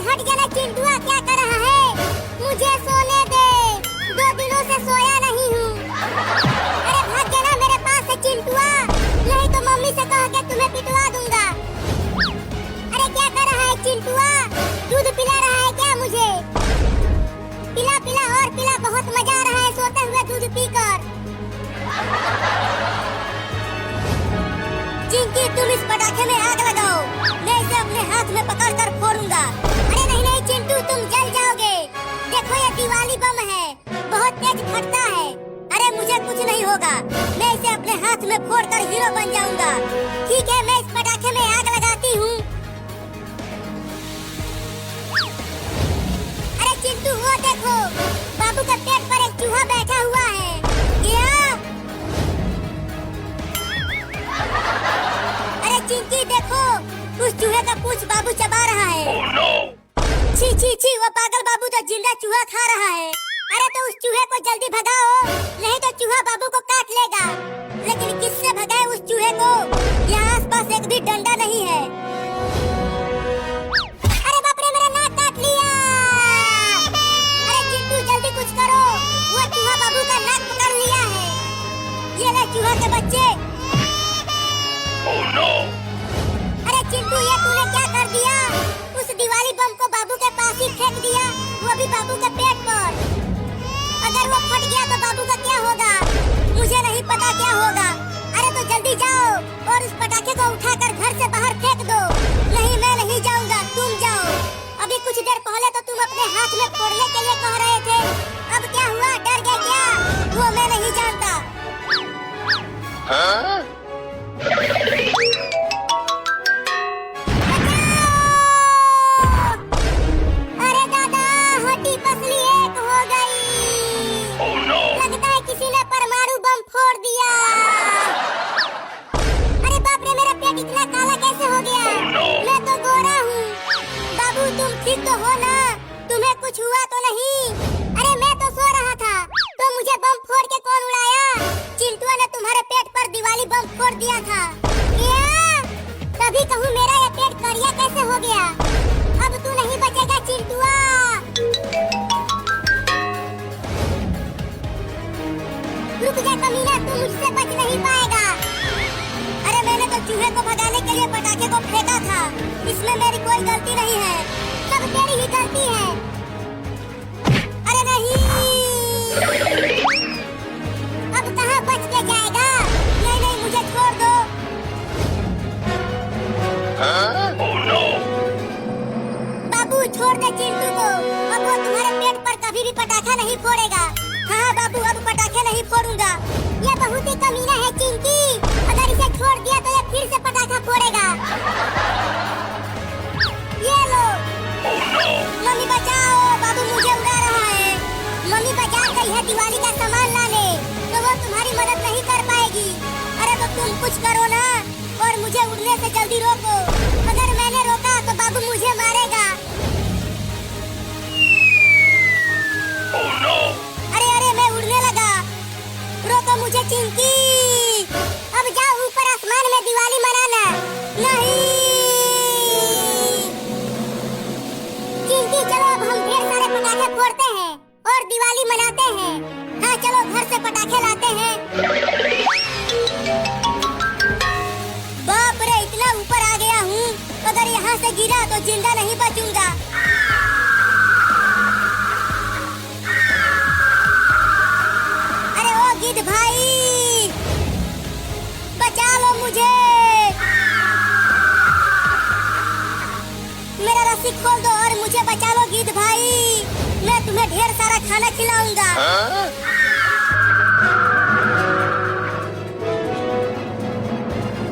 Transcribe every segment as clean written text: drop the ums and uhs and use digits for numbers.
हट जाना चिंटुआ, क्या कर रहा है? मुझे सोने दे, 2 दिनों से सोया नहीं हूँ। अरे भाग जाना मेरे पास से चिंटुआ, नहीं तो मम्मी से कह के तुम्हें पिटवा दूंगा। अरे क्या कर रहा है चिंटुआ? दूध पिला रहा है क्या मुझे? पिला पिला और पिला, बहुत मजा आ रहा है सोते हुए दूध पीकर। चिंकी तुम इस पटाखे में आग लगाओ, मैं इसे अपने हाथ में पकड़कर फोड़ूंगा। अरे नहीं नहीं चिंटू, तुम जल जाओगे। देखो ये दिवाली बम है, बहुत तेज फटता है। अरे मुझे कुछ नहीं होगा, मैं इसे अपने हाथ में फोड़कर हीरो बन जाऊंगा। ठीक है, मैं इस पटाखे में आग लगाती हूँ। अरे चिंटू वो देखो, बाबू के पेट पर एक चूहा बैठा हुआ है। चिंकी देखो, उस चूहे का पूंछ बाबू चबा रहा है। Oh, no! छी छी छी, वो पागल बाबू तो जिंदा चूहा खा रहा है। अरे तो उस चूहे को जल्दी भगाओ, नहीं तो चूहा बाबू को काट लेगा। लेकिन किससे भगाए उस चूहे को? यहाँ आसपास एक भी डंडा नहीं है। अरे बाप रे, मेरा नाक काट लिया। अरे चिंटू जल्दी कुछ करो, वो चूहा बाबू का नाक पकड़ लिया है। ये ले चूहा के बच्चे। Oh, no! अरे चिंटू, ये तूने क्या कर दिया? उस दिवाली बम को बाबू के पास ही फेंक दिया, वो भी बाबू के पेट पर। अगर वो फट गया तो बाबू का क्या होगा? मुझे नहीं पता क्या होगा। अरे तो जल्दी जाओ और उस पटाखे को उठाकर घर से बाहर फेंक दो। नहीं, मैं नहीं जाऊंगा, तुम जाओ। अभी कुछ देर पहले तो तुम अपने हाथ में फोड़ने के लिए कह रहे थे, अब क्या हुआ? डर गए क्या? वो मैं नहीं जानता। हाँ? अरे दादा, हड्डी पसली एक हो गई। Oh, no! लगता है किसी ने परमाणु बम फोड़ दिया। अरे बाप रे, मेरा पेट इतना काला कैसे हो गया? Oh, no! मैं तो गोरा हूँ। बाबू तुम ठीक तो हो ना? तुम्हें कुछ हुआ तो नहीं? अरे मैं तो सो रहा था, तो मुझे बम फोड़ के कौन उड़ाया? चिंटुआ ने तुम्हारे पेट पर दिवाली बम फोड़ दिया था। तभी कहूँ मेरा ये पेट करिया कैसे हो गया? अब तू नहीं बचेगा चिंटुआ। रुक जा कमीना, तू मुझसे बच नहीं पाएगा। अरे मैंने तो चूहे को भगाने के लिए पटाखे को फेंका था, इसमें मेरी कोई गलती नहीं है, सब तेरी ही गलती है। अरे नहीं, अब कहाँ बच के जाएगा? नहीं नहीं, मुझे छोड़ दो। हाँ? Oh, no! बाबू छोड़ दे चिंटू को, अब वो तुम्हारे पेट पर कभी भी पटाखा नहीं फोड़ेगा। हाँ बाबू, अब पटाखे नहीं फोड़ूंगा। ये बहुत ही कमीना है चिंकी, अगर इसे छोड़ दिया तो ये फिर से पटाखा फोड़ेगा। ये लो। Oh, no! मम्मी बचाओ, बाबू मुझे उड़ा रहा है। मम्मी बाजार गई है दिवाली का सामान लाने, तो वो तुम्हारी मदद नहीं कर पाएगी। अरे तो तुम कुछ करो ना, और मुझे उड़ने से जल्दी रोको। अगर मैंने रोका तो बाबू मुझे मारेगा। Oh, no! अरे अरे, मैं उड़ने लगा, रोको मुझे चिंकी। अब जाओ ऊपर आसमान में दिवाली मनाना। नहीं चिंकी, चलो अब हम ढेर सारे पटाखे फोड़ते हैं और दिवाली मनाते हैं। हाँ चलो, घर से पटाखे लाते हैं। बाप रे, इतना ऊपर आ गया हूँ, अगर यहाँ से गिरा तो जिंदा नहीं बचूंगा। अरे ओ गिद्ध भाई, बचा लो मुझे। मेरा रस्सी खोल दो और मुझे बचा लो गिद्ध भाई, मैं तुम्हें ढेर सारा खाना खिलाऊंगा। हाँ?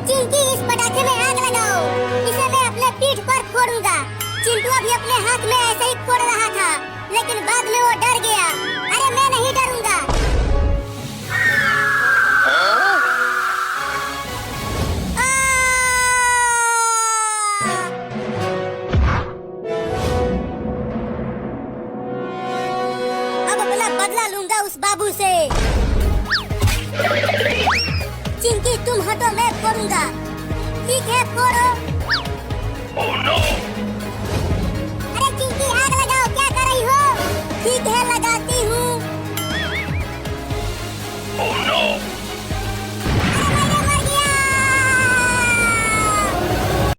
चिंकी, इस पटाखे में आग लगाओ, इसे मैं अपने पीठ पर फोड़ूंगा। चिंटू अभी अपने हाथ में ऐसे ही फोड़ रहा था, लेकिन बाद में वो डर गया। अरे मैं नहीं डरूंगा। हाँ? अब अपना बदला लूंगा उस बाबू से। चिंकी तुम हटो, मैं फोड़ूंगा। ठीक है, फोड़ो। Oh, no!